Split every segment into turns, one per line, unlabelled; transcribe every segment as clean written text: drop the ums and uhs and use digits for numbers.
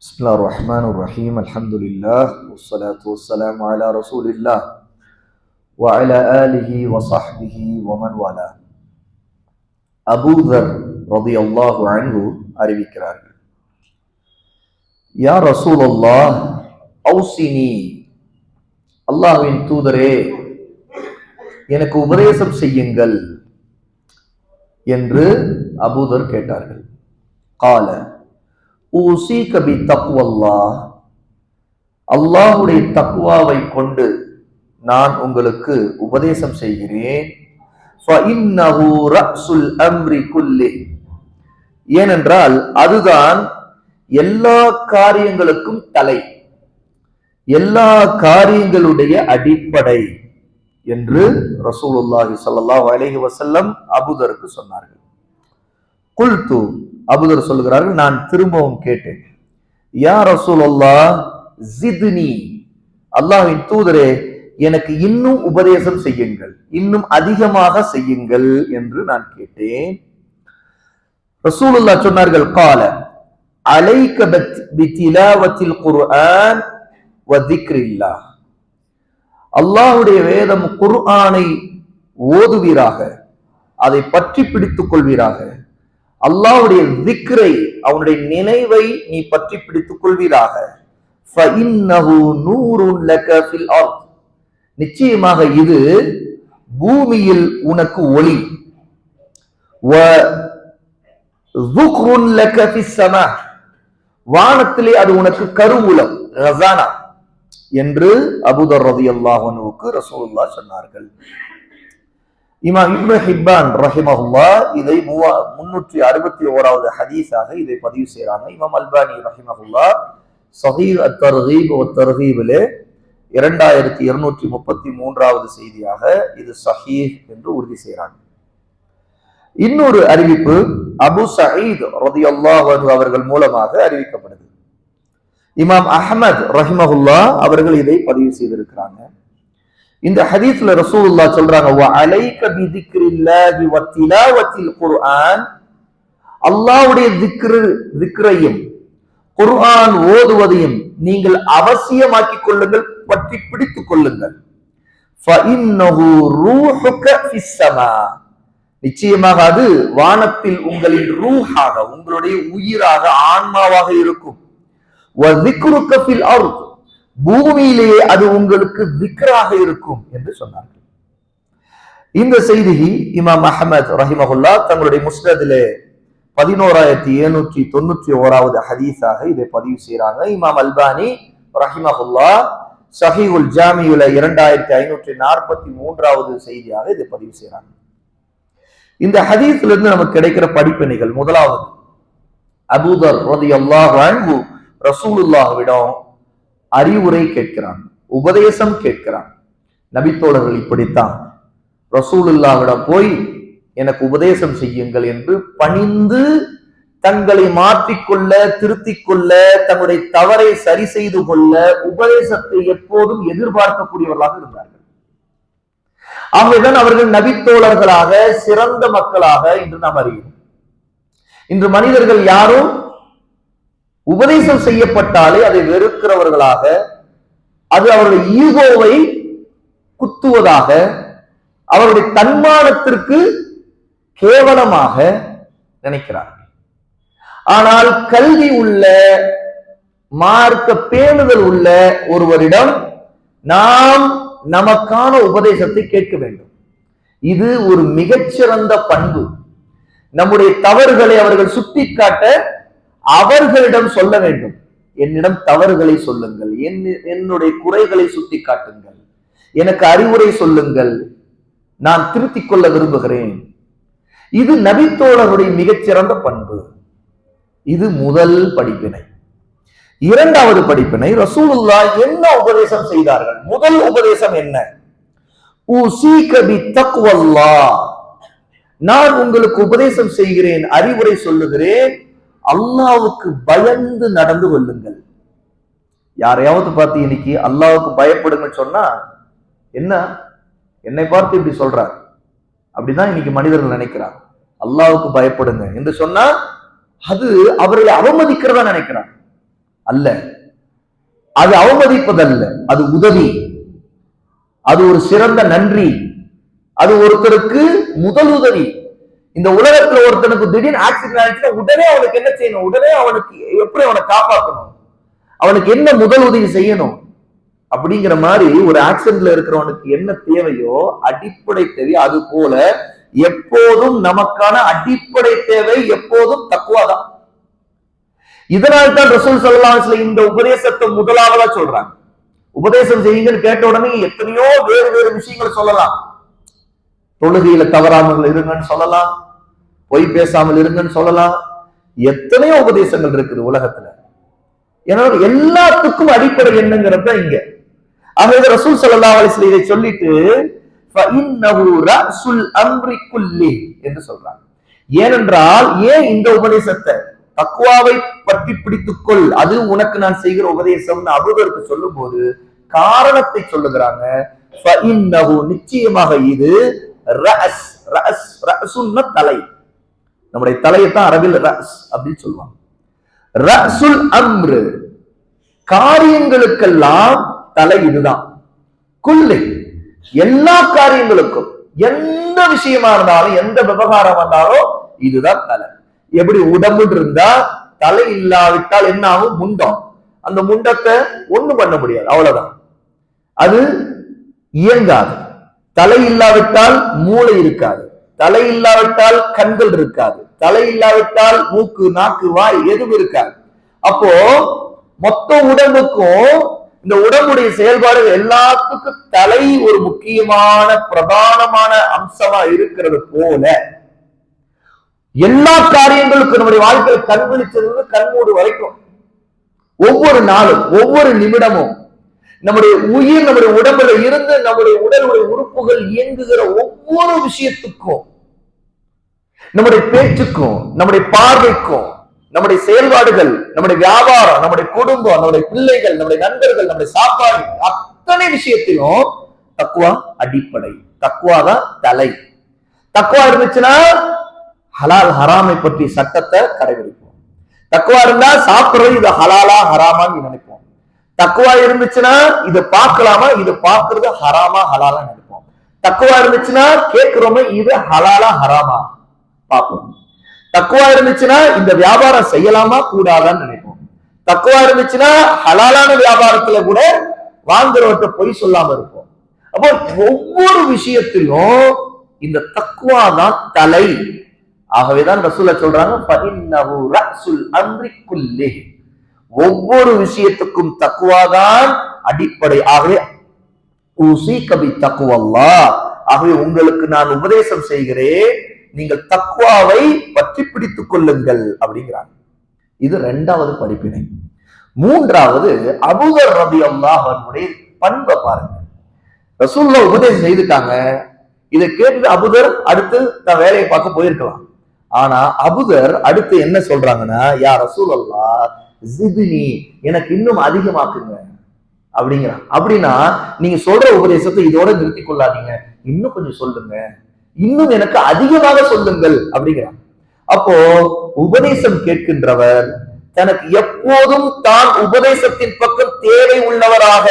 بسم الله الرحمن الرحيم الحمد لله والصلاة والسلام على رسول الله وعلى آله وصحبه ومن والاه. அபூதர் ரலியல்லாஹு அன்ஹு அறிவிக்கிறார்கள், யா ரசூலல்லாஹ் அவுசினி, அல்லாஹ்வின் தூதரே எனக்கு உபதேசம் செய்யுங்கள் என்று அபூதர் கேட்டார்கள். கால ஊசிக பி தக்வல்லாஹ், அல்லாஹ்வுடைய தக்வாவை கொண்டு நான் உங்களுக்கு உபதேசம் செய்கிறேன். ஃபஇன்னஹு ரஅஸுல் அம்ரி குல்லி, ஏனென்றால் அதுதான் எல்லா காரியங்களுக்கும் தலை, எல்லா காரியங்களுடைய அடிப்படை என்று ரசூலுல்லாஹி ஸல்லல்லாஹு அலைஹி வஸல்லம் அபூதருக்கு சொன்னார்கள். குல்து, அபூதர் சொல்கிறார்கள், நான் திரும்பவும் கேட்டேன், யா ரசூலுல்லாஹ் ஜித்னி, அல்லாஹ்வின் தூதரே எனக்கு இன்னும் உபதேசம் செய்யுங்கள், இன்னும் அதிகமாக செய்யுங்கள் என்று நான் கேட்டேன். ரசூலுல்லாஹ் சொன்னார்கள், கால அலைக பிதிலாவத்தில் குர்ஆன் வ திக்ரில்லாஹ், அல்லாஹ்வுடைய வேதம் குர்ஆனை ஓதுவீராக, அதை பற்றி பிடித்துக் கொள்வீராக. அல்லாஹ்வுடைய திக்ரை, அவனுடைய நினைவை நீ பற்றி பிடித்துக் கொள்வீராக. ஃபஇன்னஹு நூருன் லக ஃபில் அர்த், நிச்சயமாக இது பூமியில் உனக்கு ஒளி. வ ذுக்ருன் லக ஃபிஸ் ஸமா, வானத்திலே அது உனக்கு கருவூலம், கஸானா என்று அபூதர் ரலியல்லாஹு அன்ஹுவுக்கு ரசூலுல்லாஹ் சொன்னார்கள். இமாம் இப்னு ஹிப்பான் ரஹிமஹுல்லாஹ் இதை 361வது ஹதீஸாக இதை பதிவு செய்றாங்க. இமாம் அல்பானி ரஹிமஹுல்லாஹ் ஸஹீஹ் அத்-தர்கீப் வ தர்கீபிலே 2233வது செய்தியாக இது ஸஹீஹ் என்று உறுதி செய்றாங்க. இன்னொரு அறிவிப்பு அபு சயீத் ரலியல்லாஹு அன்ஹு அவர்கள் மூலமாக அறிவிக்கப்படுது. இமாம் அஹ்மத் ரஹிமஹுல்லாஹ் அவர்கள் இதை பதிவு செய்திருக்கிறாங்க. இந்த ஹதீஸ்ல ரசூலுல்லாஹ் சொல்றாங்க, வ அலைக பிதிக்ரில்லாஹி வ திலாவத்தில் குர்ஆன், அல்லாஹ்வுடைய திக்ரையும் குர்ஆன் ஓதுவதையும் நீங்கள் அவசியமாக்கிக் கொள்ளுங்கள், பற்றி பிடித்துக் கொள்ளுங்கள். ஃபஇன்னஹு ரூஹுக ஃபிஸ் ஸமா, நிச்சயமாக அது வானத்தில் உங்களின் ரூஹாக, உங்களுடைய உயிராக, ஆன்மாவாக இருக்கும். வ திக்ருக ஃபில் அர்த், பூமியிலேயே அது உங்களுக்கு திக்ராக இருக்கும் என்று சொன்னார்கள். இந்த செய்தி இமாம் அஹ்மத் ரஹிமஹுல்லாஹ் தங்களுடைய முஸ்னதிலே 11791வது ஹதீஸாக இதை பதிவு செய்றாங்க. இமாம் அல்பானி ரஹிமஹுல்லாஹ் ஸஹீஹுல் ஜாமியுல 2543வது செய்தியாக இதை பதிவு செய்றாங்க. இந்த ஹதீஸ்ல இருந்து நமக்கு கிடைக்கிற படிப்பினைகள், முதலாவது, அபூதர் ரலியல்லாஹு அன்ஹு ரசூலுல்லாஹ்விடம் அறிவுரை கேட்கிறான், உபதேசம் கேட்கிறான். நபித்தோழர்கள் இப்படித்தான் ரசூலுல்லாஹ்விடம் போய் எனக்கு உபதேசம் செய்யுங்கள் என்று பணிந்து தங்களை மாற்றிக்கொள்ள, திருத்திக் கொள்ள, தங்களுடைய தவறை சரி செய்து கொள்ள உபதேசத்தை எப்போதும் எதிர்பார்க்கக்கூடியவர்களாக இருந்தார்கள். ஆகவேதான் அவர்கள் நபித்தோழர்களாக, சிறந்த மக்களாக இன்று நாம் அறிகிறோம். இன்று மனிதர்கள் யாரும் உபதேசம் செய்யப்பட்டாலே அதை வெறுக்கிறவர்களாக, அது அவருடைய ஈகோவை குத்துவதாக, அவருடைய தன்மானத்திற்கு கேவலமாக நினைக்கிறார்கள். ஆனால் கல்வி உள்ள, மார்க்க பேணுதல் உள்ள ஒருவரிடம் நாம் நமக்கான உபதேசத்தை கேட்க வேண்டும். இது ஒரு மிகச்சிறந்த பண்பு. நம்முடைய தவறுகளை அவர்கள் சுட்டிக்காட்ட அவர்களிடம் சொல்ல வேண்டும். என்னிடம் தவறுகளை சொல்லுங்கள், என்னுடைய குறைகளை சுட்டி காட்டுங்கள், எனக்கு அறிவுரை சொல்லுங்கள், நான் திருத்திக் கொள்ள விரும்புகிறேன். இது நபித்தோழருடைய மிகச்சிறந்த பண்பு. இது முதல் படிப்பினை. இரண்டாவது படிப்பினை, ரசூலுல்லாஹ் என்ன உபதேசம் செய்தார்கள்? முதல் உபதேசம் என்ன? ஊசிக பி தக்வல்லாஹ், நான் உங்களுக்கு உபதேசம் செய்கிறேன், அறிவுரை சொல்லுகிறேன், அல்லாஹ்வுக்கு பயந்து நடந்து கொள்ளுங்கள். யாரையாவது பார்த்து இன்னைக்கு அல்லாஹ்வுக்கு பயப்படுங்க சொன்னா என்ன, என்னை பார்த்து இப்படி சொல்றார், அப்படிதான் இன்னைக்கு மனிதர்கள் நினைக்கிறாங்க. அல்லாஹ்வுக்கு பயப்படுங்க என்று சொன்னா அது அவர்களை அவமதிக்கிறதா நினைக்கிறாங்க. அல்ல. அது அவமதிப்பதல்ல, அது உதவி, அது ஒரு சிறந்த நன்றி, அது ஒருத்தருக்கு முதல் உதவி. இந்த உலகத்துல ஒருத்தனுக்கு திடீர்னு ஆக்சிடென்ட் ஆயிடுச்சுன்னா உடனே அவனுக்கு என்ன செய்யணும்? உடனே அவனுக்கு எப்படி அவனை காப்பாற்றணும்? அவனுக்கு என்ன முதல் உதவி செய்யணும்? அப்படிங்கிற மாதிரி ஒரு ஆக்சிடென்ட்ல இருக்கிறவனுக்கு என்ன தேவையோ அடிப்படை தேவை, அது போல எப்போதும் நமக்கான அடிப்படை தேவை எப்போதும் தக்வாதான். இதனால்தான் ரசூல் ஸல்லல்லாஹு அலைஹி வஸல்லம் இந்த உபதேசத்தை முதலாவதா சொல்றாங்க. உபதேசம் செய்யுங்கன்னு கேட்ட உடனே எத்தனையோ வேறு வேறு விஷயங்கள் சொல்லலாம். தொழுகையில தவறாமல் இருங்கன்னு சொல்லலாம், பொய் பேசாமல் இருங்கன்னு சொல்லலாம், எத்தனையோ உபதேசங்கள் இருக்குது உலகத்துல. ஏன்னா எல்லாத்துக்கும் அடிப்படை என்னங்கிறது தான் இங்க. ஆகவே ரசூல் ஸல்லல்லாஹு அலைஹி வஸல்லம் இதை சொல்லிட்டு ஃபஇன்னஹு ரஅஸுல் அம்ரி குல்லி என்று சொல்றாங்க. ஏனென்றால் ஏன் இந்த உபதேசத்தை தக்வாவை பற்றி பிடித்துக்கொள், அது உனக்கு நான் செய்கிற உபதேசம் அபூதருக்கு சொல்லும் போது காரணத்தை சொல்லுகிறாங்க. ஃபஇன்னஹு நிச்சயமாக இது ரஅஸ், ரஅஸ் ரஅசுன்னா தலை, நம்முடைய தலையைத்தான் அரபில் ரஅஸ் அப்படின்னு சொல்லுவாங்க. ரஅசுல் அம்ரு காரியங்களுக்கெல்லாம் தலை இதுதான். குல்லி எல்லா காரியங்களுக்கும், எந்த விஷயமா இருந்தாலும் எந்த விவகாரம் வந்தாலும் இதுதான் தலை. எப்படி உடம்பு இருந்தா தலை இல்லாவிட்டால் என்ன ஆகும்? முண்டம். அந்த முண்டத்தை ஒண்ணு பண்ண முடியாது, அவ்வளவுதான், அது இயங்காது. தலை இல்லாவிட்டால் மூளை இருக்காது, தலை இல்லாவிட்டால் கண்கள் இருக்காது, தலை இல்லாவிட்டால் மூக்கு நாக்கு வாய் எதுவும் இருக்காது. அப்போ மொத்த உடம்புக்கும் இந்த உடம்புடைய செயல்பாடுகள் எல்லாத்துக்கும் தலை ஒரு முக்கியமான பிரதானமான அம்சமா இருக்கிறது போல எல்லா காரியங்களுக்கும் நம்முடைய வாழ்க்கையில் கண் விழிச்சது கண்மூடு வரைக்கும் ஒவ்வொரு நாளும் ஒவ்வொரு நிமிடமும் நம்முடைய உயிர் நம்முடைய உடம்புல இருந்து நம்முடைய உடலுடைய உறுப்புகள் இயங்குகிற ஒவ்வொரு விஷயத்துக்கும், நம்முடைய பேச்சுக்கும், நம்முடைய பார்வைக்கும், நம்முடைய செயல்பாடுகள், நம்முடைய வியாபாரம், நம்முடைய குடும்பம், நம்முடைய பிள்ளைகள், நம்முடைய நண்பர்கள், நம்முடைய சாப்பாடு, அத்தனை விஷயத்திலும் தக்வா அடிப்படை. தக்வா தான் தலை. தக்வா இருந்துச்சுன்னா ஹலால் ஹராமை பற்றி சட்டத்தை கடைபிடிப்போம். தக்வா இருந்தா சாப்பிடுறது இது ஹலாலா ஹராமான்னு நினைப்போம். தக்வா இருந்துச்சுன்னா இதை பார்க்கலாமா, இது பார்க்கறது ஹராமா ஹலாலா நினைப்போம். தக்வா இருந்துச்சுன்னா கேட்கிறோமே இது ஹலாலா ஹராமா பார்ப்போம். தக்வா இருந்துச்சுன்னா இந்த வியாபாரம் செய்யலாமா கூடாதான்னு நினைப்போம். தக்வா இருந்துச்சுன்னா ஹலாலான வியாபாரத்துல கூட வாங்குறவற்றை பொய் சொல்லாம இருப்போம். அப்போ ஒவ்வொரு விஷயத்திலும் இந்த தக்வா தான் தலை. ஆகவேதான் ரசூலுல்லாஹ் சொல்றாங்க ஃபஇன்னஹு ரஅஸுல் அம்ரி குல்லி, ஒவ்வொரு விஷயத்துக்கும் தக்வா தான் அடிப்படை. ஆகவே உஸீக பித்தக்வல்லாஹ், ஆகவே உங்களுக்கு நான் உபதேசம் செய்கிறேன், நீங்கள் தக்வாவை பற்றி பிடித்துக் கொள்ளுங்கள் அப்படிங்கிறாங்க. இது இரண்டாவது படிப்பினை. மூன்றாவது அபூதர் ரலியல்லாஹு அன்ஹுடைய பண்பை பாருங்க. ரசூலுல்லாஹ் உபதேசம் செய்துட்டாங்க, இதை கேட்டு அபூதர் அடுத்து தன் வேலையை பார்க்க போயிருக்கலாம். ஆனா அபூதர் அடுத்து என்ன சொல்றாங்கன்னா, யா ரசூலல்லாஹ் ஜித்னி, எனக்கு இன்னும் அதிகமாக்குங்க அப்படிங்கிறான். அப்படின்னா நீங்க சொல்ற உபதேசத்தை இதோட நிறுத்திக் கொள்ளாதீங்க, இன்னும் கொஞ்சம் சொல்லுங்க, இன்னும் எனக்கு அதிகமாக சொல்லுங்கள் அப்படிங்கிறான். அப்போ உபதேசம் கேட்கின்றவர் தனக்கு எப்போதும் தான் உபதேசத்தின் பக்கம் தேவை உள்ளவராக,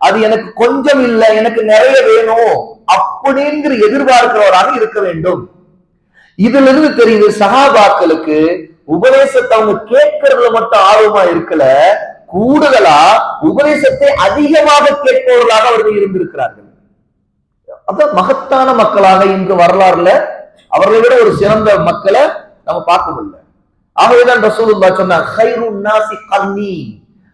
அது எனக்கு கொஞ்சம் இல்லை எனக்கு நிறைய வேணும் அப்படிங்கிற எதிர்பார்க்கிறவராக இருக்க வேண்டும். இதுல இருந்து தெரியுது சஹாபாக்களுக்கு உபதேசத்தை அவங்க கேட்கறதுல மட்டும் ஆர்வமா இருக்கல, கூடுதலா உபதேசத்தை அதிகமாக கேட்பவர்களாக அவர்கள் இருந்திருக்கிறார்கள். அதான் மகத்தான மக்களாக இன்று வரலாறுல அவர்களை விட ஒரு சிறந்த மக்களை நம்ம பார்க்க முடியல. ஆகவேதான் ரசூலுல்லாஹ் சொன்னார், கைருன் நாசி கர்னி,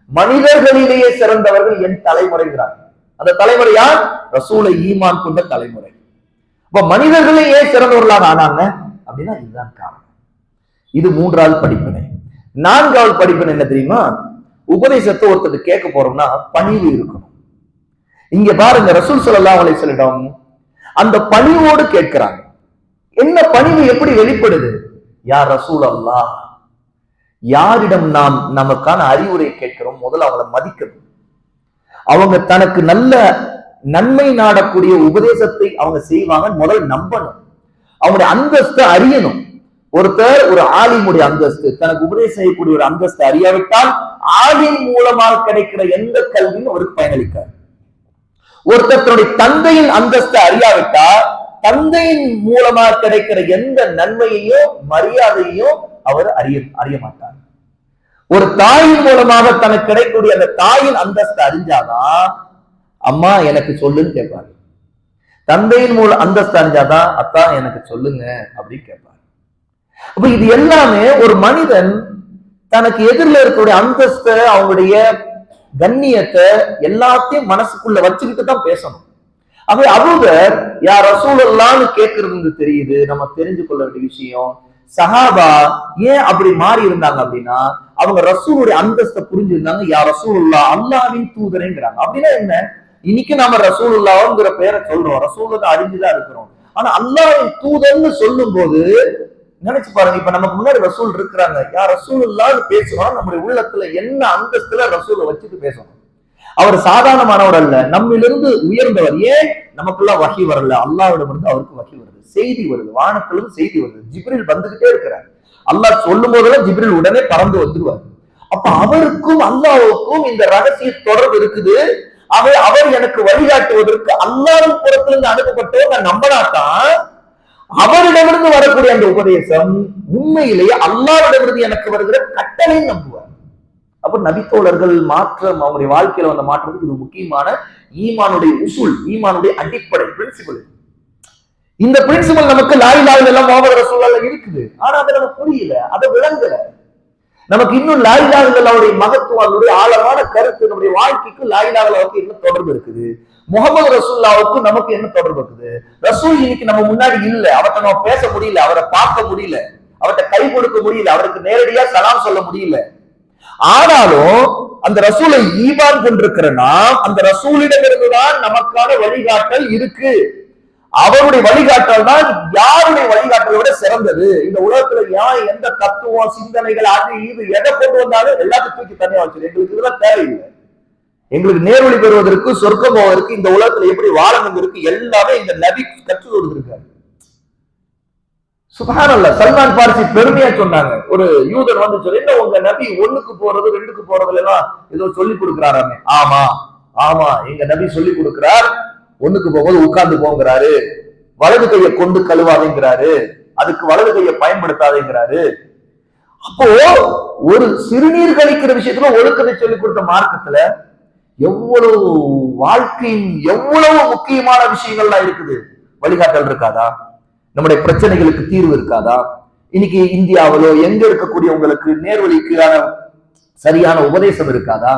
மனிதர்களிலேயே சிறந்தவர்கள் என் தலைமுறைகிறார். அந்த தலைமுறை யார்? ரசூலை ஈமான் கொண்ட தலைமுறை. அப்ப மனிதர்களே ஏன் சிறந்தவர்களாக ஆனாங்க அப்படின்னா இதுதான் காரணம். இது மூன்றாவது படிப்பினை. நான்காவது படிப்பினை என்ன தெரியுமா? உபதேசத்தை ஒருத்தர் கேட்க போறோம்னா பணிவு இருக்கணும். இங்க பாருங்க, ரசூல் ஸல்லல்லாஹு அலைஹி வஸல்லம் அந்த பணிவோடு கேட்கிறாங்க. என்ன பணிவு எப்படி வெளிப்படுது? யா ரசூல் அல்லாஹ், யாரிடம் நாம் நமக்கான அறிவுரை கேட்கிறோம் முதல்ல அவங்களை மதிக்கணும். அவங்க தனக்கு நல்ல நன்மை நாடக்கூடிய உபதேசத்தை அவங்க செய்வாங்க முதல் நம்பணும். அவங்களுடைய அந்தஸ்தை அறியணும். ஒருத்தர் ஒரு ஆலிமுடைய அந்தஸ்து, தனக்கு உபதேசம் செய்யக்கூடிய ஒரு அந்தஸ்து அறியாவிட்டால் ஆளின் மூலமாக கிடைக்கிற எந்த கல்வியும் அவருக்கு பயனளிக்காது. ஒருத்தர் தன்னுடைய தந்தையின் அந்தஸ்தை அறியாவிட்டா தந்தையின் மூலமாக கிடைக்கிற எந்த நன்மையையும் மரியாதையையும் அவர் அறிய மாட்டார். ஒரு தாயின் மூலமாக தனக்கு கிடைக்கக்கூடிய அந்த தாயின் அந்தஸ்தை அறிஞ்சாதான் அம்மா எனக்கு சொல்லுன்னு கேட்பாரு. தந்தையின் மூலம் அந்தஸ்து அறிஞ்சாதான் அத்தா எனக்கு சொல்லுங்க அப்படின்னு கேட்பாரு. அப்ப இது எல்லாமே ஒரு மனிதன் தனக்கு எதிரில் இருக்கக்கூடிய அந்தஸ்தை, அவங்களுடைய கண்ணியத்தை எல்லாத்தையும் மனசுக்குள்ள வச்சுக்கிட்டு தான் பேசணும். அப்ப அபூதர் யா ரசூலுல்லாஹ்னு கேட்கறது தெரியுது. நம்ம தெரிஞ்சு கொள்ள வேண்டிய விஷயம், சஹாபா ஏன் அப்படி மாறி இருந்தாங்க அப்படின்னா அவங்க ரசூலுடைய அந்தஸ்தை புரிஞ்சிருந்தாங்க. யா ரசூலுல்லாஹ், அல்லாஹ்வின் தூதரேங்கிறாங்க. அப்படின்னா என்ன? இன்னைக்கு நாம ரசூலுல்லாஹ்ங்கிற பேரை சொல்றோம், ரசூலுல்லாஹ் அறிஞ்சுதான் இருக்கிறோம். ஆனா அல்லாஹ்வின் தூதர்னு சொல்லும் போது நினைச்சு பாருங்க, இப்ப நமக்கு முன்னாடி ரசூல் இருக்கிறாங்க, யா ரசூலுல்லாஹ்னு பேசுறோம், நம்முடைய உள்ளத்துல என்ன அந்தஸ்துல ரசூலை வச்சுட்டு பேசணும். அவர் சாதாரணமானவர் அல்ல, நம்மிலிருந்து உயர்ந்தவர். ஏன் நமக்கெல்லாம் வஹி வரல? அல்லாஹ்விடம் இருந்து அவருக்கு வஹி வருது, செய்தி வருது, வானத்திலிருந்து செய்தி வருது, ஜிப்ரீல் வந்துகிட்டே இருக்கிறார். அல்லாஹ் சொல்லும் போதெல்லாம் ஜிப்ரீல் உடனே பறந்து வந்துருவார். அப்ப அவருக்கும் அல்லாஹ்வுக்கும் இந்த ரகசிய தொடர்பு இருக்குது. அவர் எனக்கு வழிகாட்டுவதற்கு அல்லாஹ்வின் புறத்திலிருந்து அனுப்பப்பட்டவர் நான் நம்பினாத்தான் அவரிடமிருந்து வரக்கூடிய அந்த உபதேசம் உண்மையிலேயே அல்லாஹ்விடமிருந்து எனக்கு வருகிற கட்டளை நம்புவார். அப்ப நபித்தோழர்கள் மாற்றம், அவங்களுடைய வாழ்க்கையில வந்த மாற்றத்துக்கு இது முக்கியமான ஈமானுடைய உசூல், ஈமானுடைய அடிப்படை பிரின்சிபல். இந்த பிரின்சிபல் நமக்கு லா இலாஹ இல்லல்லாஹ் முஹம்மது ரசூலுல்லாஹ் இருக்குது. ஆனா அதை நமக்கு புரியல, அதை விளங்கல. நமக்கு இன்னும் லா இலாஹ இல்லல்லாஹ்வுடைய மகத்துவம், அதனுடைய ஆழமான கருத்து நம்முடைய வாழ்க்கைக்கு லா இலாஹ இல்லல்லாஹ்வுக்கு என்ன தொடர்பு இருக்குது, முஹம்மது ரசூலுல்லாஹ்வுக்கு நமக்கு என்ன தொடர்பு இருக்குது. ரசூல் இன்னைக்கு நம்ம முன்னாடி இல்ல, அவர்கிட்ட நம்ம பேச முடியல, அவரை பார்க்க முடியல, அவர்கிட்ட கை கொடுக்க முடியல, அவருக்கு நேரடியா சலாம் சொல்ல முடியல. ஆனாலும் அந்த ரசூலை ஈமான் கொண்டிருக்கிற நாம் அந்த ரசூலிடமிருந்துதான் நமக்கான வழிகாட்டல் இருக்கு. அவருடைய வழிகாட்டல் தான் யாருடைய வழிகாட்டலை விட சிறந்தது. இந்த உலகத்துல யார் எந்த தத்துவம், சிந்தனைகள், அது இது எதை கொண்டு வந்தாலும் எல்லாத்தையும் தூக்கி தனியா வச்சிரு. எங்களுக்கு இதெல்லாம் தேவையில்லை. எங்களுக்கு நேர்வழி பெறுவதற்கு, சொர்க்கம் போவதற்கு, இந்த உலகத்துல எப்படி வாழணும் இருக்கு, எல்லாமே இந்த நபி கற்றுக் கொடுத்திருக்காரு. சுப்ஹானல்லாஹ். சல்மான் பார்சி பெருமையா சொன்னாங்க. ஒரு யூதன் வந்து சொல்லி, என்ன உங்க நபி 1க்கு போறது 2க்கு போறதுல எல்லாம் ஏதோ சொல்லி கொடுக்கிறாராமே. ஆமா ஆமா, எங்க நபி சொல்லி கொடுக்கிறார். 1க்கு போகும்போது உட்கார்ந்து போங்கிறாரு, வலது கையை கொண்டு கழுவாதேங்கிறாரு, அதுக்கு வலது கையை பயன்படுத்தாதேங்கிறாரு. அப்போ ஒரு சிறுநீர் கழிக்கிற விஷயத்துல ஒழுக்கத்தை சொல்லிக் கொடுத்த மார்க்கத்துல எவ்வளவு வாழ்க்கையின் எவ்வளவு முக்கியமான விஷயங்கள்லாம் இருக்குது. வழிகாட்டல் இருக்காதா? நம்முடைய பிரச்சனைகளுக்கு தீர்வு இருக்காதா? இன்னைக்கு இந்தியாவிலோ எங்க இருக்கக்கூடிய உங்களுக்கு நேர்வழிக்கான சரியான உபதேசம் இருக்காதா?